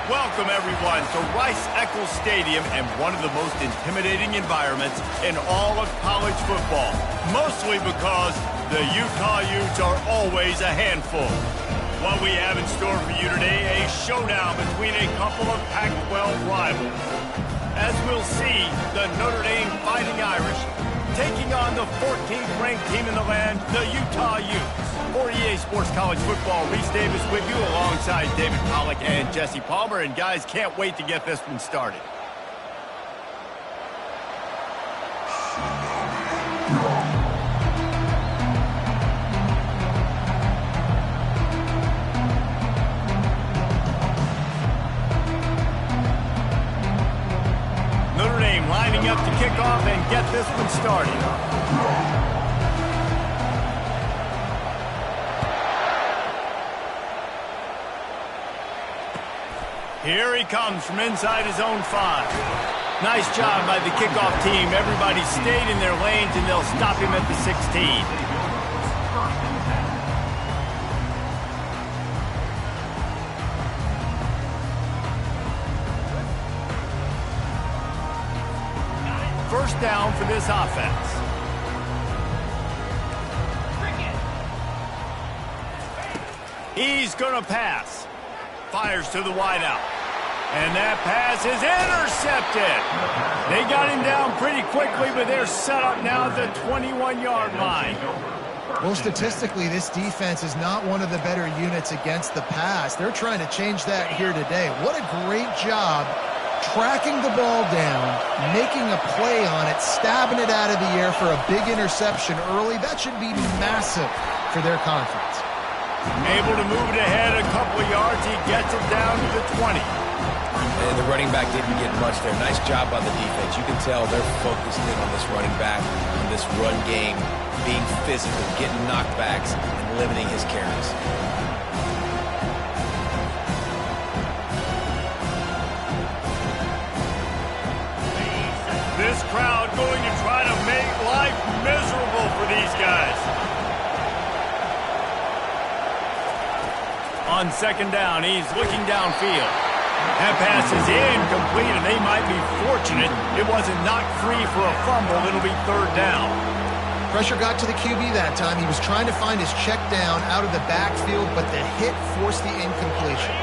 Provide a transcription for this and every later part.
Welcome, everyone, to Rice-Eccles Stadium and one of the most intimidating environments in all of college football, mostly because the Utah Utes are always a handful. What we have in store for you today, a showdown between a couple of Pac-12 rivals. As we'll see, the Notre Dame Fighting Irish taking on the 14th-ranked team in the land, the Utah Utes. For EA Sports College Football, Reese Davis with you alongside David Pollack and Jesse Palmer. And guys, can't wait to get this one started. Notre Dame lining up to kick off and get this one started. Here he comes from inside his own 5. Nice job by the kickoff team. Everybody stayed in their lanes, and they'll stop him at the 16. First down for this offense. He's going to pass. Fires to the wideout. And that pass is intercepted. They got him down pretty quickly, but they're set up now at the 21-yard line. Well, statistically, this defense is not one of the better units against the pass. They're trying to change that here today. What a great job tracking the ball down, making a play on it, stabbing it out of the air for a big interception early. That should be massive for their conference. Able to move it ahead a couple of yards. He gets it down to the 20. And the running back didn't get much there. Nice job by the defense. You can tell they're focused in on this running back, on this run game, being physical, getting knockbacks, and limiting his carries. This crowd going to try to make life miserable for these guys. On second down, he's looking downfield. That pass is incomplete, and they might be fortunate it wasn't knocked free for a fumble. It'll be third down. Pressure got to the QB that time. He was trying to find his check down out of the backfield, but the hit forced the incompletion.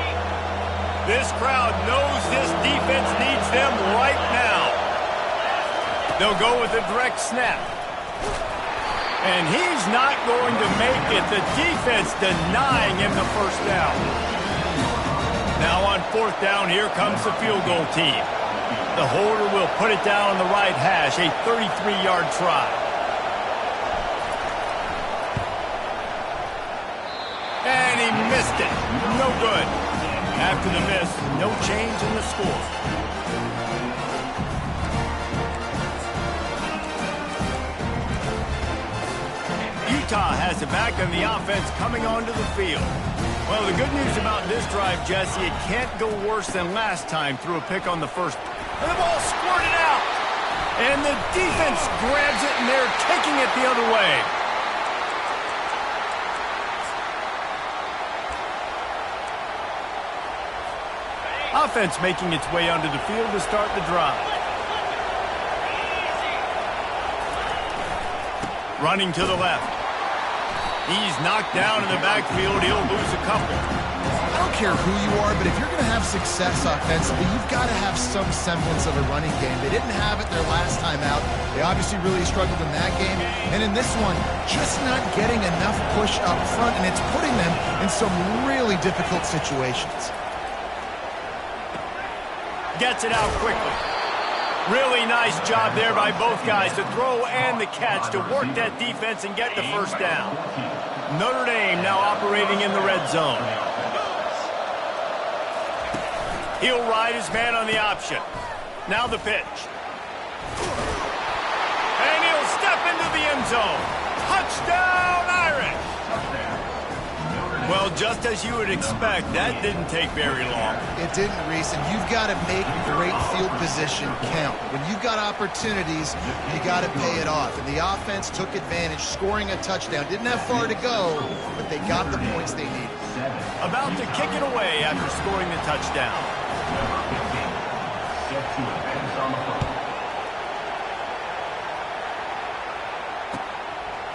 This crowd knows this defense needs them right now. They'll go with a direct snap. And he's not going to make it. The defense denying him the first down. Now on fourth down, here comes the field goal team. The holder will put it down on the right hash, a 33-yard try. And he missed it. No good. After the miss, no change in the score. Utah has it back on the offense coming onto the field. Well, the good news about this drive, Jesse, it can't go worse than last time through a pick on the first. And the ball squirted out. And the defense grabs it, and they're taking it the other way. Offense making its way onto the field to start the drive. Running to the left. He's knocked down in the backfield. He'll lose a couple. I don't care who you are, but if you're going to have success offensively, you've got to have some semblance of a running game. They didn't have it their last time out. They obviously really struggled in that game. And in this one, just not getting enough push up front, and it's putting them in some really difficult situations. Gets it out quickly. Really nice job there by both guys to throw and the catch to work that defense and get the first down. Notre Dame now operating in the red zone. He'll ride his man on the option. Now the pitch. And he'll step into the end zone. Touchdown, Irish! Well, just as you would expect, that didn't take very long. It didn't, Reese, and you've got to make great field position count. When you've got opportunities, you got to pay it off. And the offense took advantage, scoring a touchdown. Didn't have far to go, but they got the points they needed. About to kick it away after scoring the touchdown.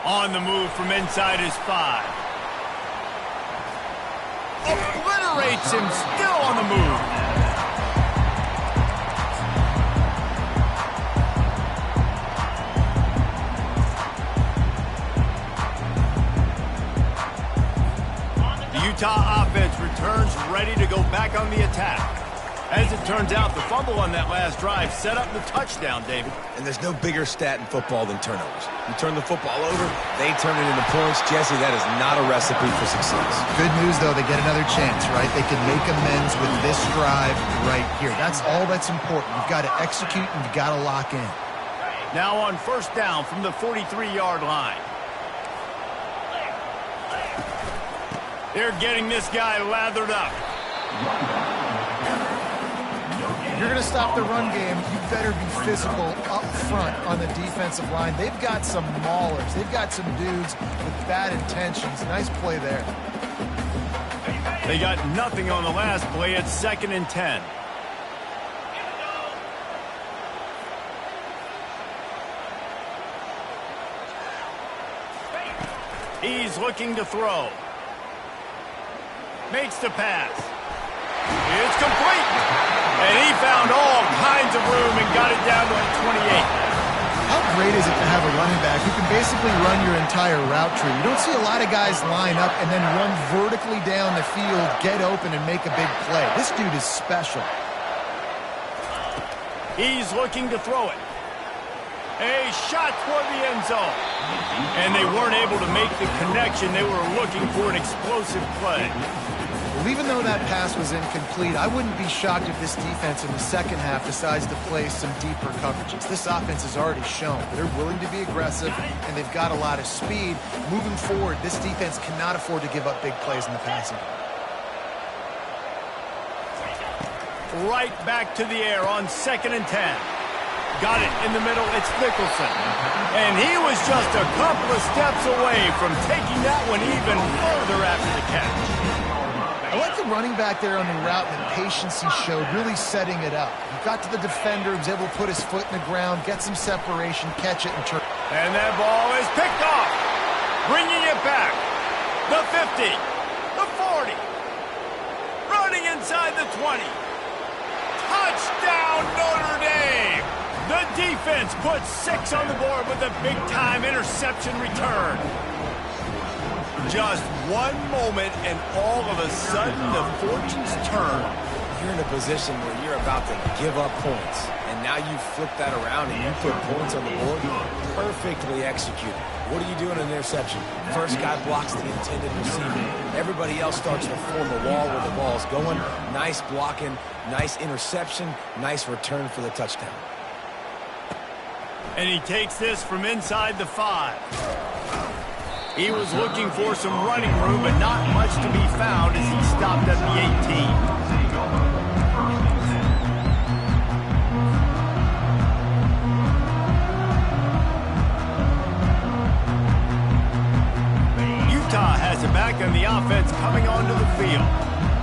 On the move from inside his 5. Obliterates him, still on the move. The Utah offense returns ready to go back on the attack. As it turns out, the fumble on that last drive set up the touchdown, David. And there's no bigger stat in football than turnovers. You turn the football over, they turn it into points. Jesse, that is not a recipe for success. Good news, though, they get another chance, right? They can make amends with this drive right here. That's all that's important. You've got to execute and you've got to lock in. Now on first down from the 43-yard line. They're getting this guy lathered up. You're going to stop the run game, you better be physical up front on the defensive line. They've got some maulers. They've got some dudes with bad intentions. Nice play there. They got nothing on the last play. It's 2nd and 10. He's looking to throw. Makes the pass. It's complete. And he found all kinds of room and got it down to like 28. How great is it to have a running back who can basically run your entire route tree? You don't see a lot of guys line up and then run vertically down the field, get open, and make a big play. This dude is special. He's looking to throw it. A shot toward the end zone. And they weren't able to make the connection. They were looking for an explosive play. Well, even though that pass was incomplete, I wouldn't be shocked if this defense in the second half decides to play some deeper coverages. This offense has already shown they're willing to be aggressive, and they've got a lot of speed. Moving forward, this defense cannot afford to give up big plays in the passing game. Right back to the air on 2nd and 10. Got it in the middle. It's Nicholson. And he was just a couple of steps away from taking that one even further after the catch. I like the running back there on the route and the patience he showed, really setting it up. He got to the defender, was able to put his foot in the ground, get some separation, catch it, and turn. And that ball is picked off. Bringing it back. The 50. The 40. Running inside the 20. Touchdown, Notre Dame. The defense puts 6 on the board with a big-time interception return. Just one moment, and all of a sudden, the fortunes turn. You're in a position where you're about to give up points, and now you flip that around and you put points on the board. Perfectly executed. What do you do in an interception? First guy blocks the intended receiver. Everybody else starts to form a wall where the ball's going. Nice blocking, nice interception, nice return for the touchdown. And he takes this from inside the 5. He was looking for some running room, but not much to be found as he stopped at the 18. Utah has it back, and the offense coming onto the field.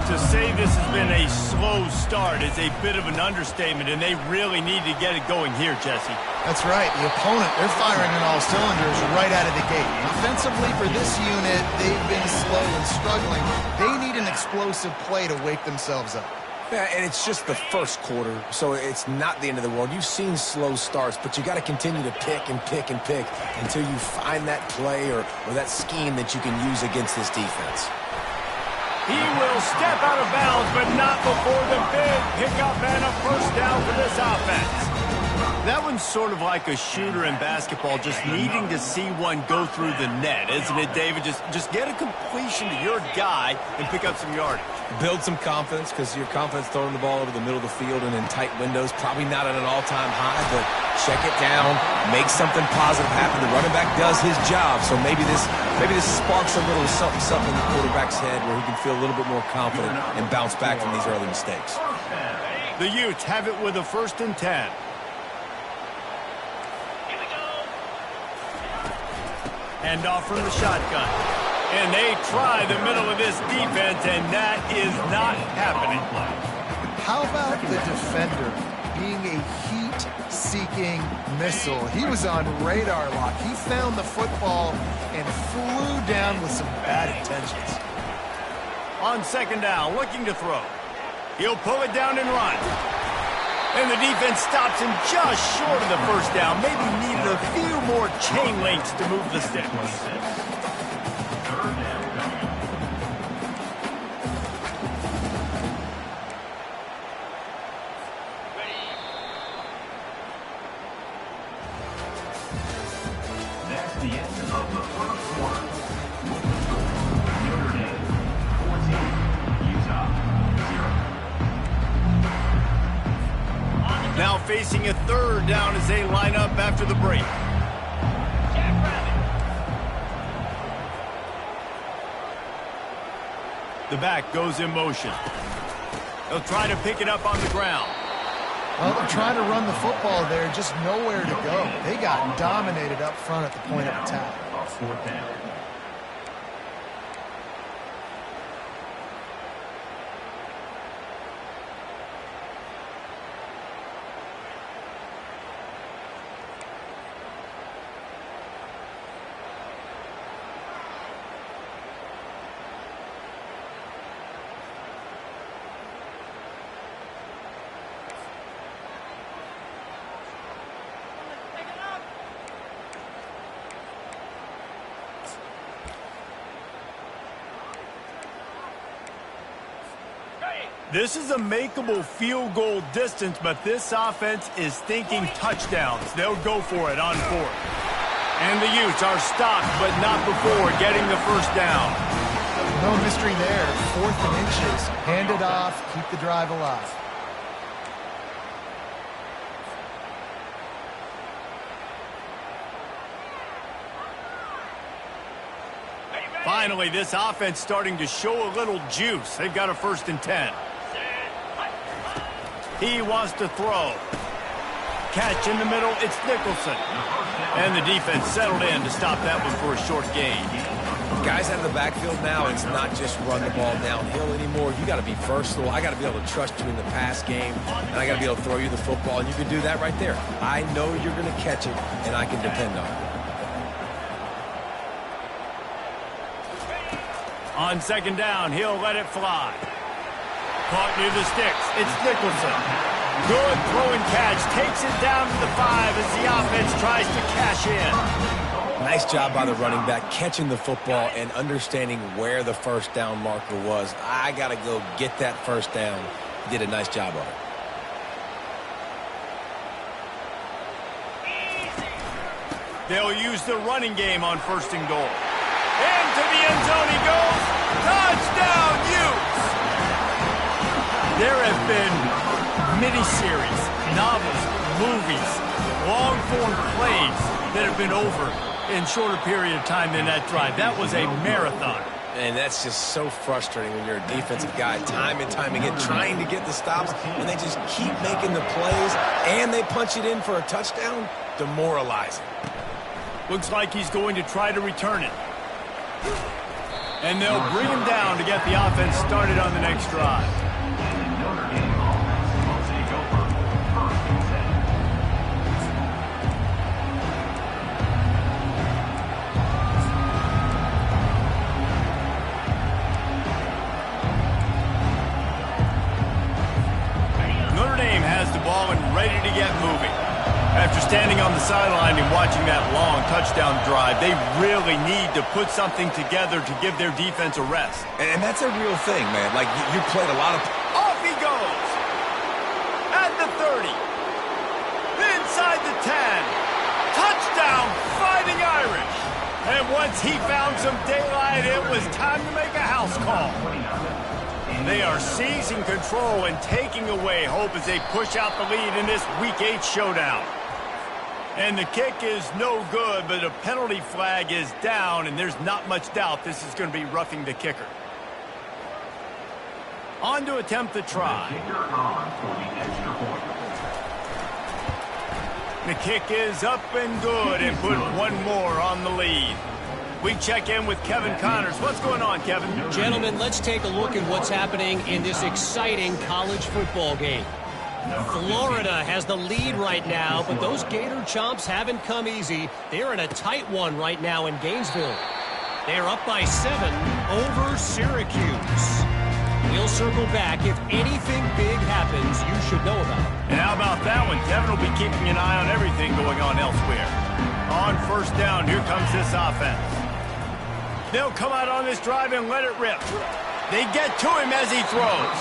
To say this has been a slow start is a bit of an understatement, and they really need to get it going here, Jesse. That's right. The opponent, they're firing on all cylinders right out of the gate. Offensively, for this unit, they've been slow and struggling. They need an explosive play to wake themselves up. Yeah, and it's just the first quarter, so it's not the end of the world. You've seen slow starts, but you got to continue to pick and pick and pick until you find that play or that scheme that you can use against this defense. He will step out of bounds, but not before the big pickup and a first down for this offense. That one's sort of like a shooter in basketball, just needing to see one go through the net, isn't it, David? Just get a completion to your guy and pick up some yardage. Build some confidence, because your confidence throwing the ball over the middle of the field and in tight windows, probably not at an all-time high, but check it down, make something positive happen. The running back does his job, so maybe this sparks a little something in the quarterback's head where he can feel a little bit more confident and bounce back from these early mistakes. The Utes have it with a 1st and 10. Hand off from the shotgun. And they try the middle of this defense, and that is not happening. How about the defender being a heat-seeking missile? He was on radar lock. He found the football and flew down with some bad intentions. On second down, looking to throw. He'll pull it down and run. And the defense stops him just short of the first down. Maybe needed a few more chain links to move the sticks. Now facing a third down as they line up after the break. The back goes in motion. They'll try to pick it up on the ground. Well, they're trying to run the football there, just nowhere to go. They got dominated up front at the point of attack. This is a makeable field goal distance, but this offense is thinking touchdowns. They'll go for it on fourth. And the Utes are stopped, but not before getting the first down. No mystery there. 4th and inches. Hand it off. Keep the drive alive. Finally, this offense starting to show a little juice. They've got a 1st and 10. He wants to throw. Catch in the middle, it's Nicholson. And the defense settled in to stop that one for a short gain. Guys out of the backfield now, it's not just run the ball downhill anymore. You got to be versatile. I got to be able to trust you in the pass game, and I got to be able to throw you the football, and you can do that right there. I know you're going to catch it, and I can depend on it. On second down, he'll let it fly. Caught near the sticks. It's Nicholson. Good throw and catch. Takes it down to the 5 as the offense tries to cash in. Nice job by the running back, catching the football and understanding where the first down marker was. I got to go get that first down. He did a nice job of it. They'll use the running game on 1st and goal. Into the end zone he goes. Touchdown, Utes! There have been miniseries, novels, movies, long-form plays that have been over in shorter period of time than that drive. That was a marathon. And that's just so frustrating when you're a defensive guy, time and time again, trying to get the stops, and they just keep making the plays, and they punch it in for a touchdown. Demoralizing. Looks like he's going to try to return it. And they'll bring him down to get the offense started on the next drive. Notre Dame has the ball and ready to get moving. After standing on the sideline and watching that long touchdown drive, they really need to put something together to give their defense a rest. And that's a real thing, man. Like, you played a lot of... Off he goes! At the 30. Inside the 10. Touchdown, Fighting Irish! And once he found some daylight, it was time to make a house call. They are seizing control and taking away hope as they push out the lead in this Week 8 showdown. And the kick is no good, but a penalty flag is down, and there's not much doubt this is going to be roughing the kicker. On to attempt the try. The kick is up and good and put one more on the lead. We check in with Kevin Connors. What's going on, Kevin? Gentlemen, let's take a look at what's happening in this exciting college football game. Florida has the lead right now, but those Gator Chomps haven't come easy. They're in a tight one right now in Gainesville. They're up by 7 over Syracuse. We'll circle back. If anything big happens, you should know about it. And how about that one? Kevin will be keeping an eye on everything going on elsewhere. On first down, here comes this offense. They'll come out on this drive and let it rip. They get to him as he throws.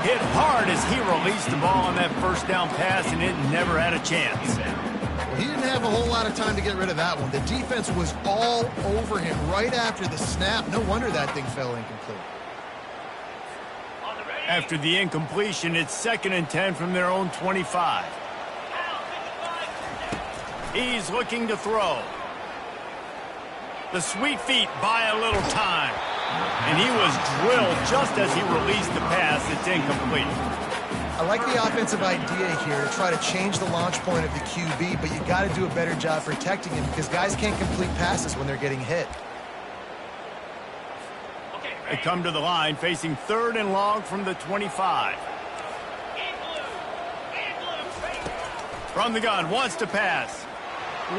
Hit hard as he released the ball on that first down pass, and it never had a chance. Well, he didn't have a whole lot of time to get rid of that one. The defense was all over him right after the snap. No wonder that thing fell incomplete. After the incompletion, it's 2nd and 10 from their own 25. He's looking to throw. The sweet feet buy a little time. And he was drilled just as he released the pass. It's incomplete. I like the offensive idea here to try to change the launch point of the QB, but you got to do a better job protecting him because guys can't complete passes when they're getting hit. They come to the line facing 3rd and long from the 25. From the gun, wants to pass.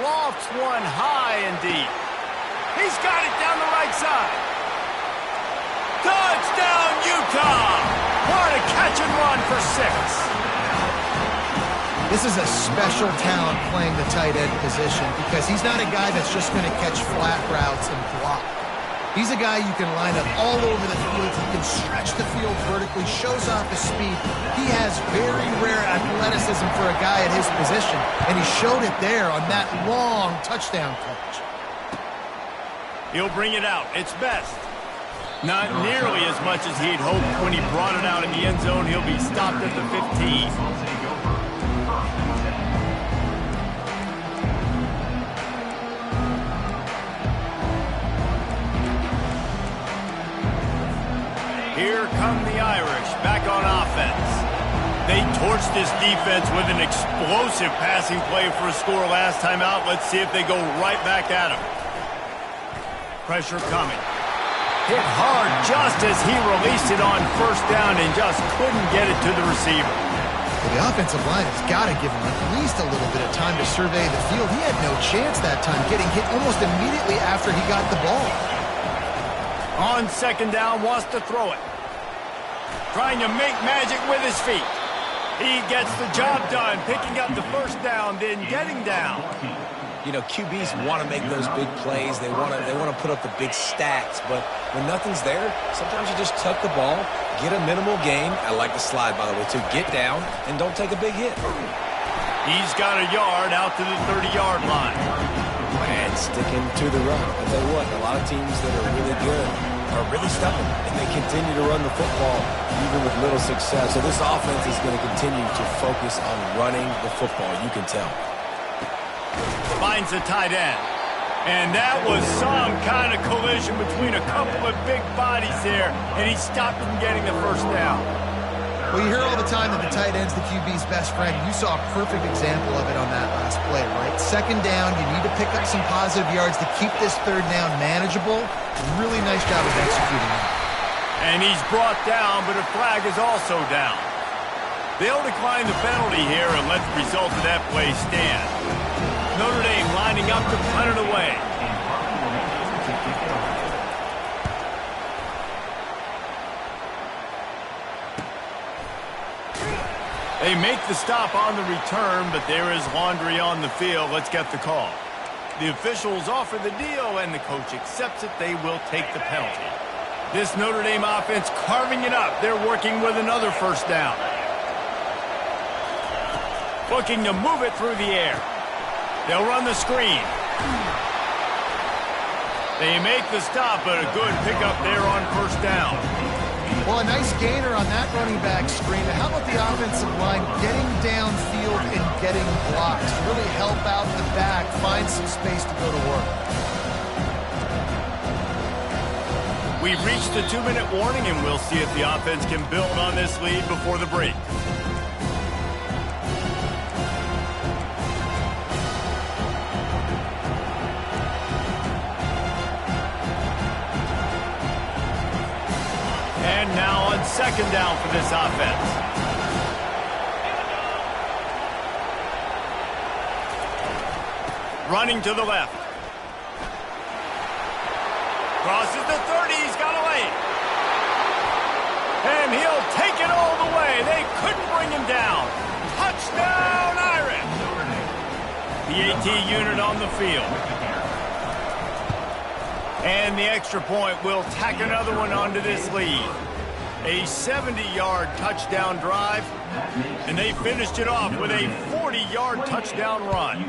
Lofts one high and deep. He's got it down the right side. Touchdown, Utah! What a catch and run for 6. This is a special talent playing the tight end position because he's not a guy that's just going to catch flat routes and block. He's a guy you can line up all over the field. He can stretch the field vertically, shows off his speed. He has very rare athleticism for a guy at his position, and he showed it there on that long touchdown catch. He'll bring it out. It's Best. Not nearly as much as he'd hoped when he brought it out in the end zone. He'll be stopped at the 15. Here come the Irish back on offense. They torched this defense with an explosive passing play for a score last time out. Let's see if they go right back at him. Pressure coming. Hit hard just as he released it on first down and just couldn't get it to the receiver. Well, the offensive line has got to give him at least a little bit of time to survey the field. He had no chance that time, getting hit almost immediately after he got the ball. On 2nd down, wants to throw it. Trying to make magic with his feet. He gets the job done, picking up the first down, then getting down. You know, QBs want to make those big plays. They want to put up the big stats. But when nothing's there, sometimes you just tuck the ball, get a minimal gain. I like the slide, by the way, too. Get down and don't take a big hit. He's got a yard out to the 30-yard line. And sticking to the run. I'll tell you what, a lot of teams that are really good are really stubborn, and they continue to run the football even with little success. So this offense is going to continue to focus on running the football. You can tell. Finds a tight end. And that was some kind of collision between a couple of big bodies there, and he stopped from getting the first down. Well, you hear all the time that the tight end's the QB's best friend. You saw a perfect example of it on that last play, right? 2nd down, you need to pick up some positive yards to keep this 3rd down manageable. Really nice job of executing that. And he's brought down, but a flag is also down. They'll decline the penalty here and let the result of that play stand. Notre Dame lining up to punt it away. They make the stop on the return, but there is laundry on the field. Let's get the call. The officials offer the deal, and the coach accepts it. They will take the penalty. This Notre Dame offense carving it up. They're working with another first down. Looking to move it through the air. They'll run the screen. They make the stop, but a good pickup there on first down. Well, a nice gainer on that running back screen. How about the offensive line getting downfield and getting blocks? Really help out the back, find some space to go to work. We've reached the 2-minute warning, and we'll see if the offense can build on this lead before the break. second down for this offense. Running to the left. Crosses the 30. He's got a lane. And he'll take it all the way. They couldn't bring him down. Touchdown, Irish. The AT unit on the field. And the extra point will tack another one onto this lead. A 70-yard touchdown drive. And they finished it off with a 40-yard touchdown run.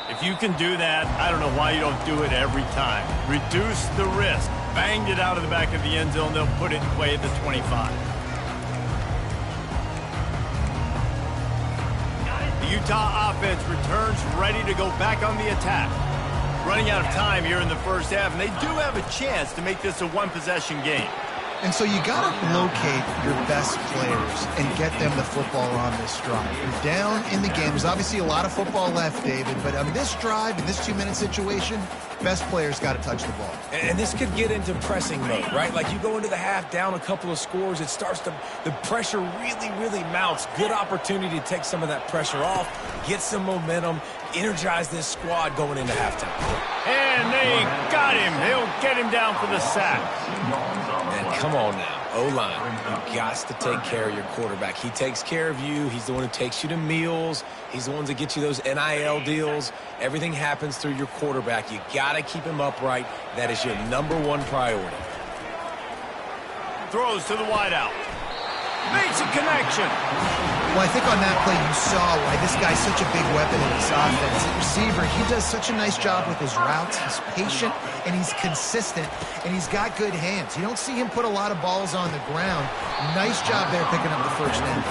If you can do that, I don't know why you don't do it every time. Reduce the risk. Banged it out of the back of the end zone. They'll put it away at the 25. The Utah offense returns ready to go back on the attack. Running out of time here in the first half, and they do have a chance to make this a one-possession game. And so you got to locate your best players and get them the football on this drive. You're down in the game. There's obviously a lot of football left, David, but on this drive, in this 2-minute situation, best players got to touch the ball. And this could get into pressing mode, right? Like you go into the half down a couple of scores, it starts to, the pressure really mounts. Good opportunity to take some of that pressure off, get some momentum, energize this squad going into halftime. And they got him. They'll get him down for the sack. And come on now, O-line, you got to take care of your quarterback. He takes care of you. He's the one who takes you to meals. He's the one that gets you those NIL deals. Everything happens through your quarterback. You got to keep him upright. That is your #1 priority. Throws to the wideout. Makes a connection. Well, I think on that play you saw why this guy's such a big weapon in this offense. At receiver, he does such a nice job with his routes. He's patient, and he's consistent, and he's got good hands. You don't see him put a lot of balls on the ground. Nice job there picking up the first down.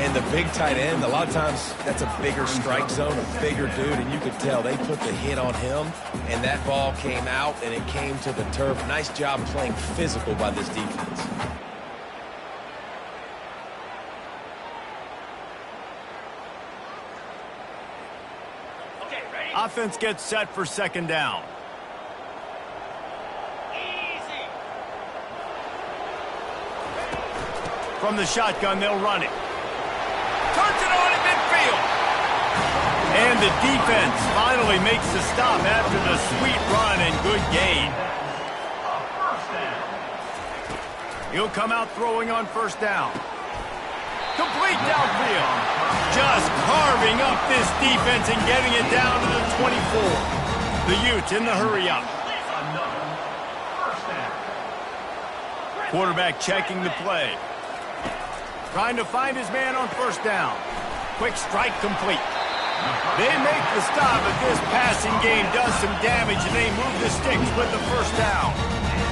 And the big tight end, a lot of times that's a bigger strike zone, a bigger dude, and you could tell they put the hit on him, and that ball came out, and it came to the turf. Nice job playing physical by this defense. Offense gets set for second down. Easy. From the shotgun, they'll run it. Turns it on at midfield. And the defense finally makes the stop after the sweet run and good gain. He'll come out throwing on first down. Complete downfield. Just carving up this defense and getting it down to the 24. The Utes in the hurry-up. Quarterback checking the play. Trying to find his man on first down. Quick strike complete. They make the stop, but this passing game does some damage, and they move the sticks with the first down.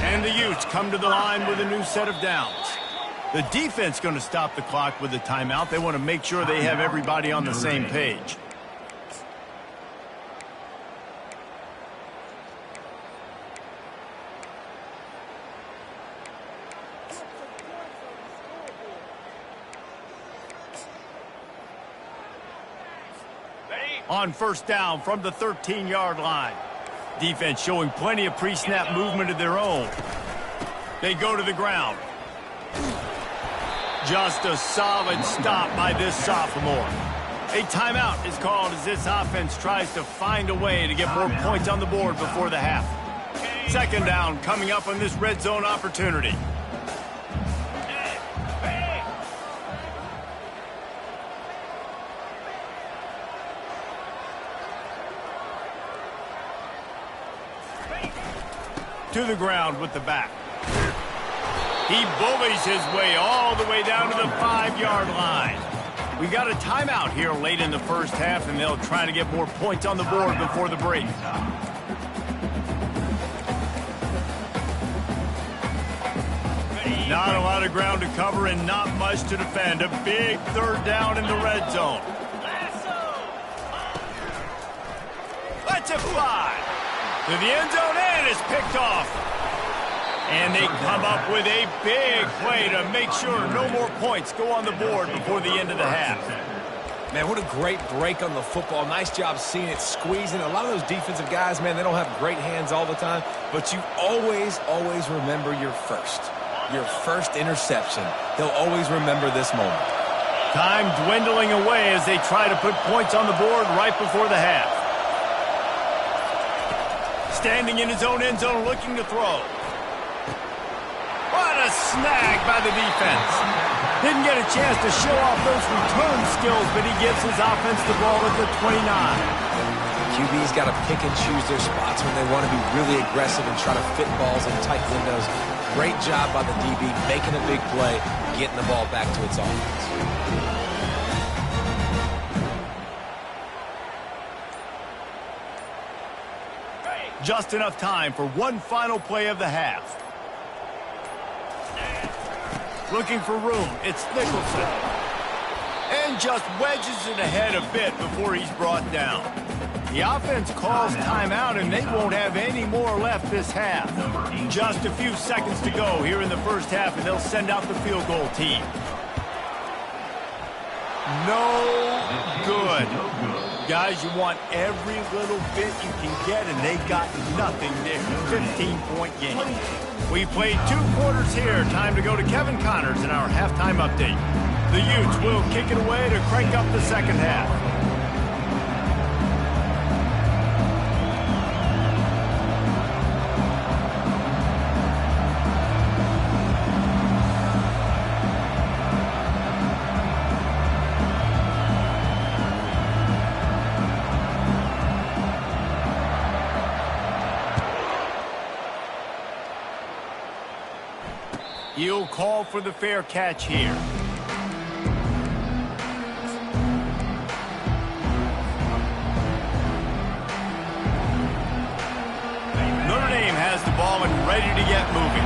And the Utes come to the line with a new set of downs. The defense going to stop the clock with a timeout. They want to make sure they have everybody on the same page. On first down from the 13-yard line. Defense showing plenty of pre-snap movement of their own. They go to the ground. Just a solid stop by this sophomore. A timeout is called as this offense tries to find a way to get more points on the board before the half. Second down coming up on this red zone opportunity. To the ground with the back. He bullies his way all the way down to the 5-yard line. We got a timeout here late in the first half, and they'll try to get more points on the board before the break. Not a lot of ground to cover and not much to defend. A big third down in the red zone. Let's it fly. To the end zone, and it's picked off. And they come up with a big play to make sure no more points go on the board before the end of the half. Man, what a great break on the football. Nice job seeing it, squeezing. A lot of those defensive guys, man, they don't have great hands all the time, but you always remember your first interception. They'll always remember this moment. Time dwindling away as they try to put points on the board right before the half. Standing in his own end zone looking to throw. What a snag by the defense. Didn't get a chance to show off those return skills, but he gives his offense the ball at the 29. QB's got to pick and choose their spots when they want to be really aggressive and try to fit balls in tight windows. Great job by the DB making a big play, getting the ball back to its offense. Just enough time for one final play of the half. Looking for room, it's Nicholson. And just wedges it ahead a bit before he's brought down. The offense calls timeout, and they won't have any more left this half. Just a few seconds to go here in the first half, and they'll send out the field goal team. No good. Guys, you want every little bit you can get, and they got nothing there. 15-point game. We played 2 quarters here. Time to go to Kevin Connors in our halftime update. The Utes will kick it away to crank up the second half. He'll call for the fair catch here. Notre Dame has the ball and ready to get moving.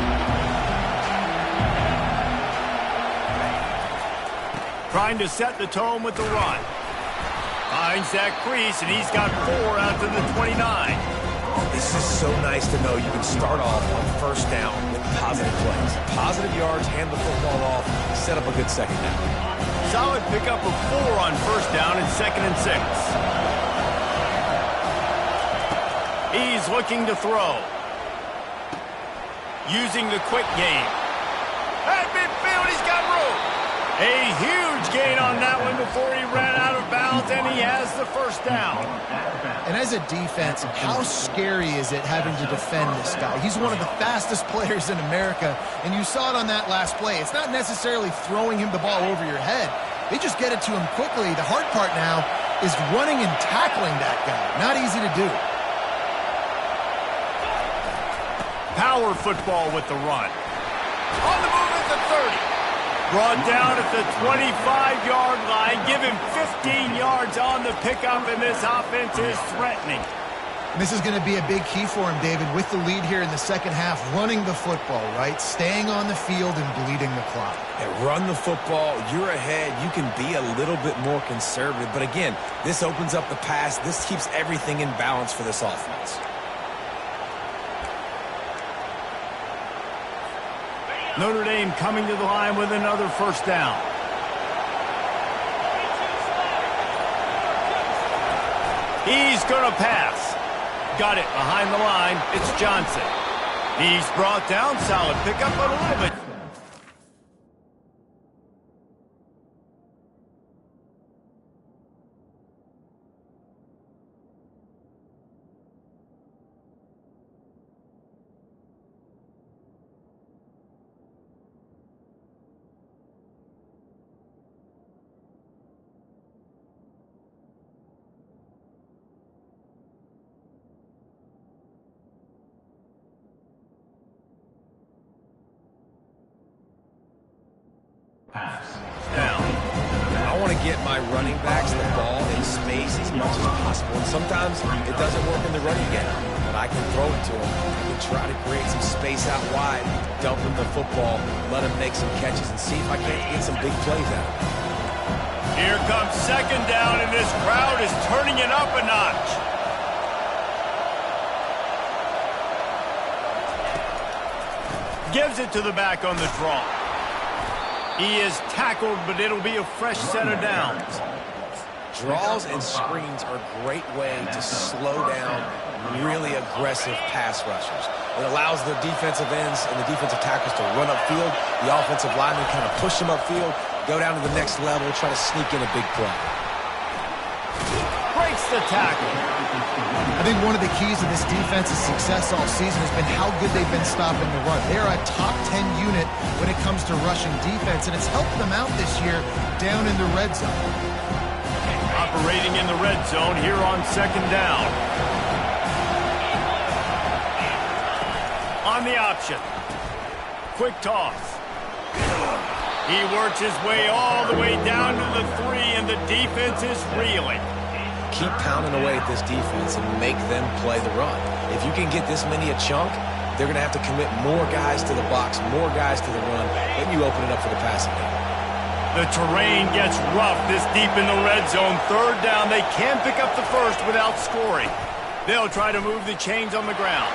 Trying to set the tone with the run. Finds that crease, and he's got 4 out to the 29. This is so nice to know you can start off on first down with positive plays. Positive yards, hand the football off, set up a good second down. Solid pickup of 4 on first down and 2nd and 6. He's looking to throw. Using the quick game. At midfield, he's got room. A huge gain on that one before he ran out of bounds, and he has the first down. And as a defense, how scary is it having to defend this guy? He's one of the fastest players in America, and you saw it on that last play. It's not necessarily throwing him the ball over your head. They just get it to him quickly. The hard part now is running and tackling that guy. Not easy to do. Power football with the run. On the move at the 30. Brought down at the 25-yard line. Give him 15 yards on the pickup, and this offense is threatening. This is going to be a big key for him, David, with the lead here in the second half, running the football, right? Staying on the field and bleeding the clock. Yeah, run the football. You're ahead. You can be a little bit more conservative. But again, this opens up the pass. This keeps everything in balance for this offense. Notre Dame coming to the line with another first down. He's going to pass. Got it behind the line. It's Johnson. He's brought down. Solid pickup, but a little bit. Down. I want to get my running backs the ball in space as much as possible. And sometimes it doesn't work in the running game, but I can throw it to them. I can try to create some space out wide, dump them the football, let them make some catches, and see if I can't get some big plays out of it. Here comes second down, and this crowd is turning it up a notch. Gives it to the back on the draw. He is tackled, but it'll be a fresh set of downs. Draws and screens are a great way to slow down really aggressive pass rushers. It allows the defensive ends and the defensive tackles to run upfield. The offensive linemen kind of push them upfield, go down to the next level, try to sneak in a big play. Breaks the tackle. I think one of the keys of this defense's success all season has been how good they've been stopping the run. They're a top 10 unit when it comes to rushing defense, and it's helped them out this year down in the red zone. Operating in the red zone here on second down. On the option. Quick toss. He works his way all the way down to the 3, and the defense is reeling. Keep pounding away at this defense and make them play the run. If you can get this many a chunk, they're going to have to commit more guys to the box, more guys to the run, then you open it up for the passing game. The terrain gets rough this deep in the red zone. Third down, they can pick up the first without scoring. They'll try to move the chains on the ground.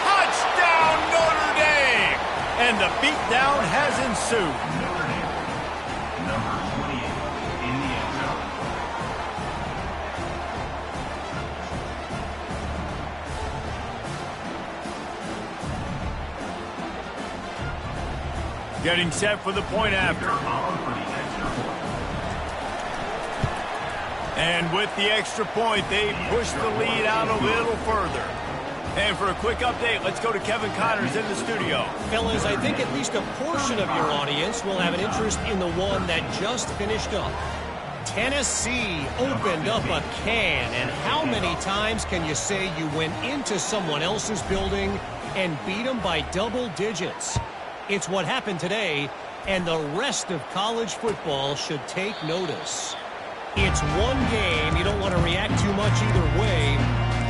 Touchdown, Notre Dame! And the beatdown has ensued. Notre Dame, number 28 in the end zone. Getting set for the point after. And with the extra point, they push the lead out a little further. And for a quick update, let's go to Kevin Connors in the studio. Fellas, I think at least a portion of your audience will have an interest in the one that just finished up. Tennessee opened up a can, and how many times can you say you went into someone else's building and beat them by double digits? It's what happened today, and the rest of college football should take notice. It's one game. You don't want to react too much either way,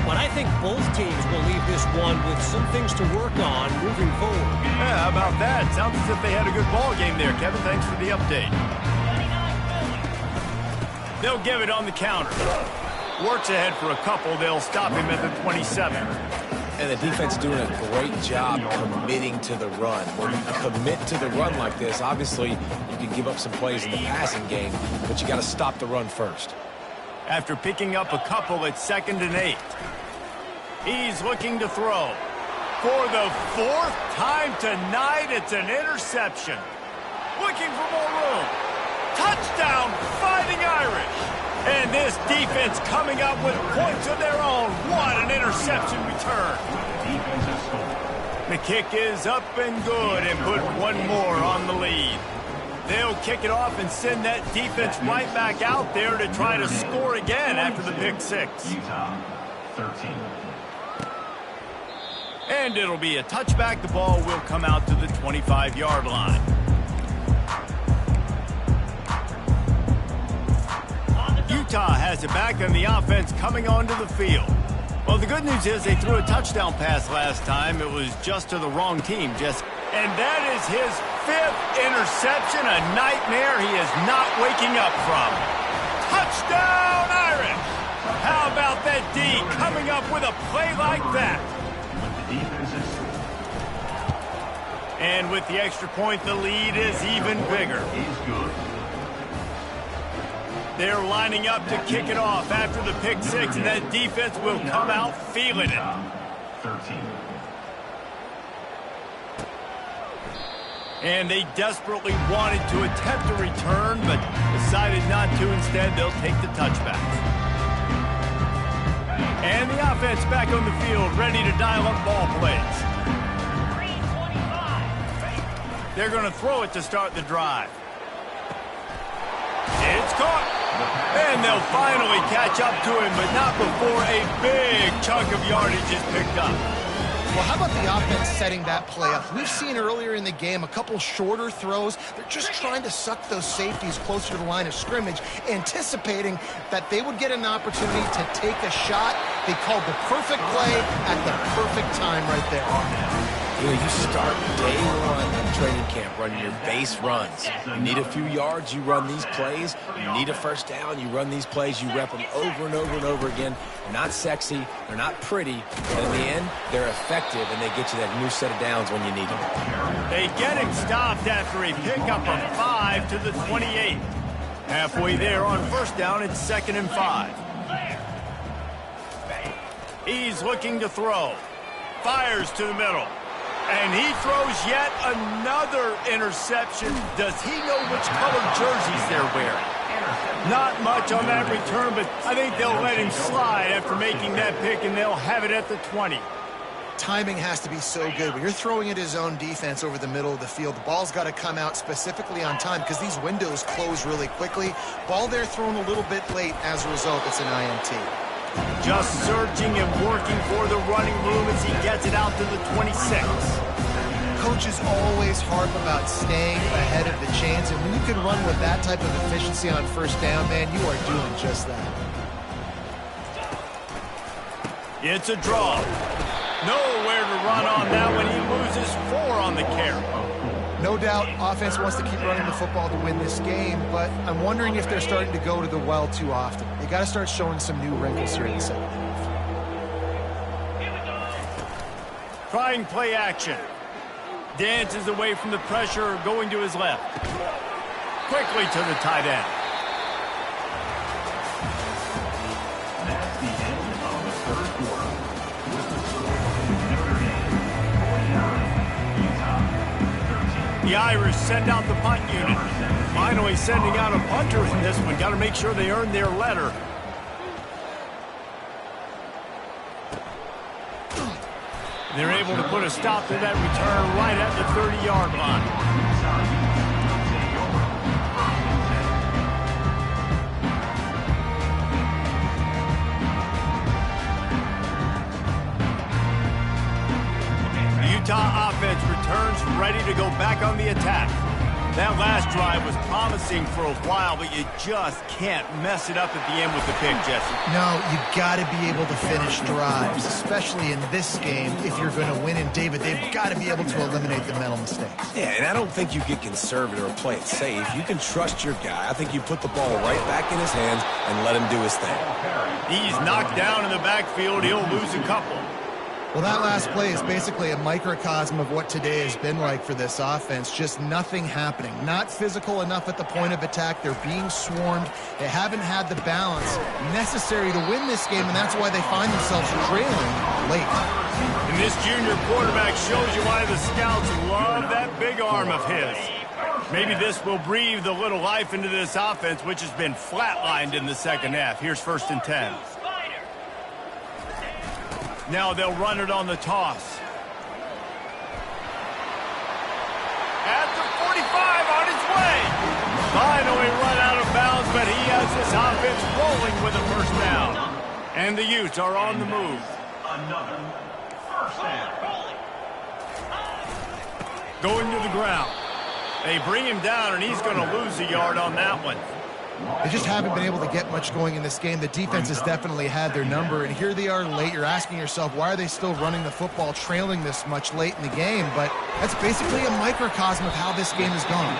but I think both teams will leave this one with some things to work on moving forward. Yeah, how about that? Sounds as if they had a good ball game there, Kevin. Thanks for the update. They'll give it on the counter. Works ahead for a couple. They'll stop him at the 27. And the defense doing a great job committing to the run. When you commit to the run like this, obviously you can give up some plays in the passing game, but you got to stop the run first. After picking up a couple at 2nd and 8. He's looking to throw. For the 4th time tonight, it's an interception. Looking for more room. Touchdown, Fighting Irish. And this defense coming up with points of their own. What an interception return. The kick is up and good and put one more on the lead. They'll kick it off and send that defense right back out there to try to score again after the pick 6. Utah, 13. And it'll be a touchback. The ball will come out to the 25-yard line. Utah has it back, and the offense coming onto the field. Well, the good news is they threw a touchdown pass last time. It was just to the wrong team, Jesse. And that is his 5th interception, a nightmare he is not waking up from. Touchdown, Irish! How about that D coming up with a play like that? And with the extra point, the lead is even bigger. They're lining up to kick it off after the pick 6, and that defense will come out feeling it. 13. And they desperately wanted to attempt a return, but decided not to. Instead, they'll take the touchback. And the offense back on the field, ready to dial up ball plays. They're going to throw it to start the drive. It's caught. And they'll finally catch up to him, but not before a big chunk of yardage is picked up. Well, how about the offense setting that play up? We've seen earlier in the game a couple shorter throws. They're just trying to suck those safeties closer to the line of scrimmage, anticipating that they would get an opportunity to take a shot. They called the perfect play at the perfect time right there. You know, you start day one of training camp running your base runs. You need a few yards, you run these plays. You need a first down, you run these plays. You rep them over and over and over again. They're not sexy, they're not pretty, but in the end, they're effective, and they get you that new set of downs when you need them. They get him stopped after a pickup of 5 to the 28. Halfway there on first down, it's 2nd and 5. He's looking to throw. Fires to the middle. And he throws yet another interception. Does he know which colored jerseys they're wearing? Not much on that return, but I think they'll let him slide after making that pick, and they'll have it at the 20. Timing has to be so good. When you're throwing at his own defense over the middle of the field, the ball's got to come out specifically on time because these windows close really quickly. Ball there thrown a little bit late. As a result, it's an INT. Just searching and working for the running room as he gets it out to the 26. Coaches always harp about staying ahead of the chains, and when you can run with that type of efficiency on first down, man, you are doing just that. It's a draw. Nowhere to run on that one. He loses 4 on the carry. No doubt, offense wants to keep running the football to win this game, but I'm wondering if they're starting to go to the well too often. They got to start showing some new wrinkles here in the second half. Trying play action. Dances away from the pressure, going to his left. Quickly to the tight end. That's the end of the third quarter. With the score, Notre Dame 49, Utah 13. The Irish send out the punt unit. Finally sending out a punter in this one. Got to make sure they earn their letter. They're able to put a stop to that return right at the 30-yard line. The Utah offense returns ready to go back on the attack. That last drive was promising for a while, but you just can't mess it up at the end with the pick, Jesse. No, you got to be able to finish drives, especially in this game. If you're going to win, and David, they've got to be able to eliminate the mental mistakes. Yeah, and I don't think you get conservative or play it safe. You can trust your guy. I think you put the ball right back in his hands and let him do his thing. He's knocked down in the backfield. He'll lose a couple. Well, that last play is basically a microcosm of what today has been like for this offense. Just nothing happening. Not physical enough at the point of attack. They're being swarmed. They haven't had the balance necessary to win this game, and that's why they find themselves trailing late. And this junior quarterback shows you why the scouts love that big arm of his. Maybe this will breathe a little life into this offense, which has been flatlined in the second half. Here's 1st and 10. Now they'll run it on the toss. At the 45 on its way. Finally run out of bounds, but he has this offense rolling with a first down. And the Utes are on the move. Another first down. Going to the ground. They bring him down, and he's going to lose a yard on that one. They just haven't been able to get much going in this game. The defense has definitely had their number, and here they are late. You're asking yourself, why are they still running the football, trailing this much late in the game? But that's basically a microcosm of how this game has gone.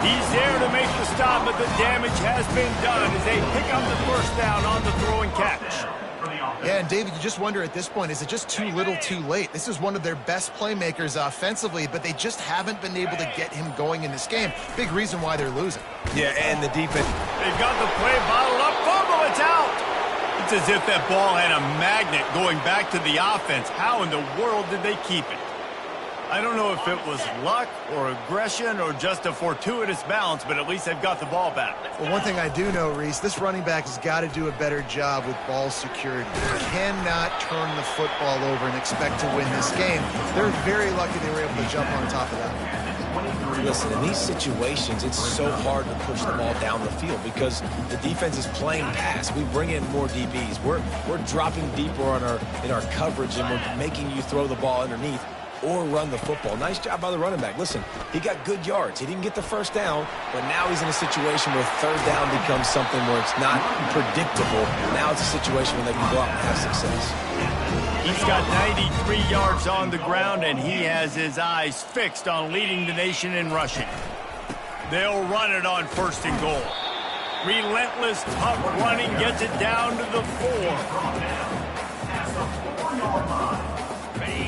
He's there to make the stop, but the damage has been done as they pick up the first down on the throw and catch. Yeah, and David, you just wonder at this point, is it just too little too late? This is one of their best playmakers offensively, but they just haven't been able to get him going in this game. Big reason why they're losing. Yeah, and the defense. They've got the play bottled up. Fumble, it's out. It's as if that ball had a magnet going back to the offense. How in the world did they keep it? I don't know if it was luck or aggression or just a fortuitous bounce, but at least they've got the ball back. Well, one thing I do know, Reese, this running back has got to do a better job with ball security. They cannot turn the football over and expect to win this game. They're very lucky they were able to jump on top of that. Listen, in these situations, it's so hard to push the ball down the field because the defense is playing pass. We bring in more DBs. We're dropping deeper in our coverage, and we're making you throw the ball underneath or run the football. Nice job by the running back. Listen, he got good yards. He didn't get the first down, but now he's in a situation where third down becomes something where it's not predictable. Now it's a situation where they can go out and have success. He's got 93 yards on the ground, and he has his eyes fixed on leading the nation in rushing. They'll run it on 1st and goal. Relentless, tough running gets it down to the 4.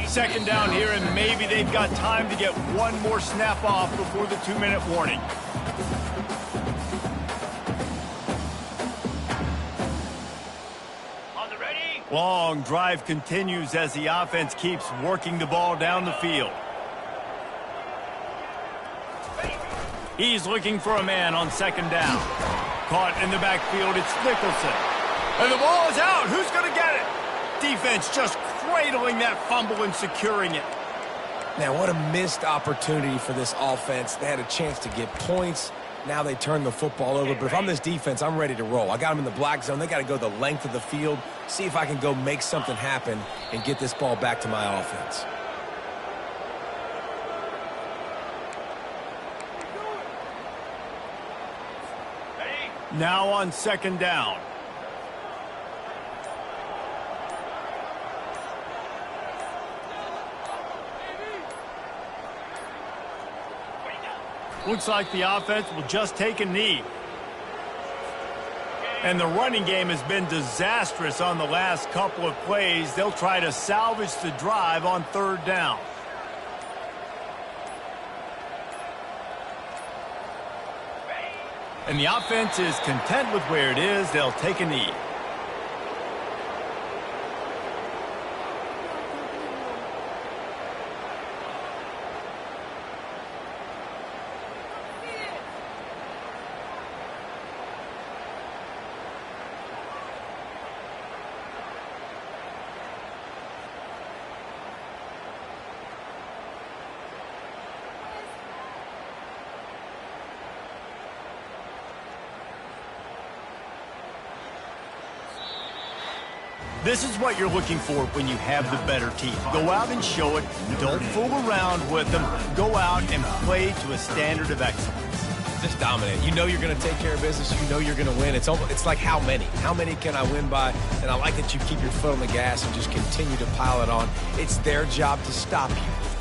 2nd down here, and maybe they've got time to get one more snap off before the 2-minute warning. Long drive continues as the offense keeps working the ball down the field. He's looking for a man on second down. Caught in the backfield, it's Nicholson. And the ball is out. Who's going to get it? Defense just cradling that fumble and securing it. Now, what a missed opportunity for this offense. They had a chance to get points. Now they turn the football over. But if I'm this defense, I'm ready to roll. I got them in the black zone. They got to go the length of the field, see if I can go make something happen and get this ball back to my offense. Now on second down. Looks like the offense will just take a knee. And the running game has been disastrous on the last couple of plays. They'll try to salvage the drive on third down. And the offense is content with where it is. They'll take a knee. This is what you're looking for when you have the better team. Go out and show it. Don't fool around with them. Go out and play to a standard of excellence. Just dominate. You know you're going to take care of business. You know you're going to win. It's like how many? How many can I win by? And I like that you keep your foot on the gas and just continue to pile it on. It's their job to stop you.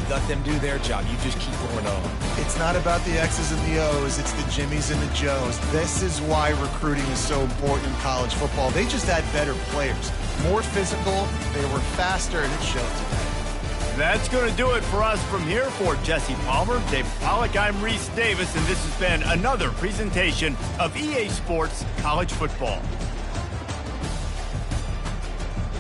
Let them do their job. You just keep going on. It's not about the X's and the O's. It's the Jimmies and the Joes. This is why recruiting is so important in college football. They just had better players. More physical, they were faster, and it showed today. That's going to do it for us from here. For Jesse Palmer, David Pollack, I'm Reese Davis, and this has been another presentation of EA Sports College Football.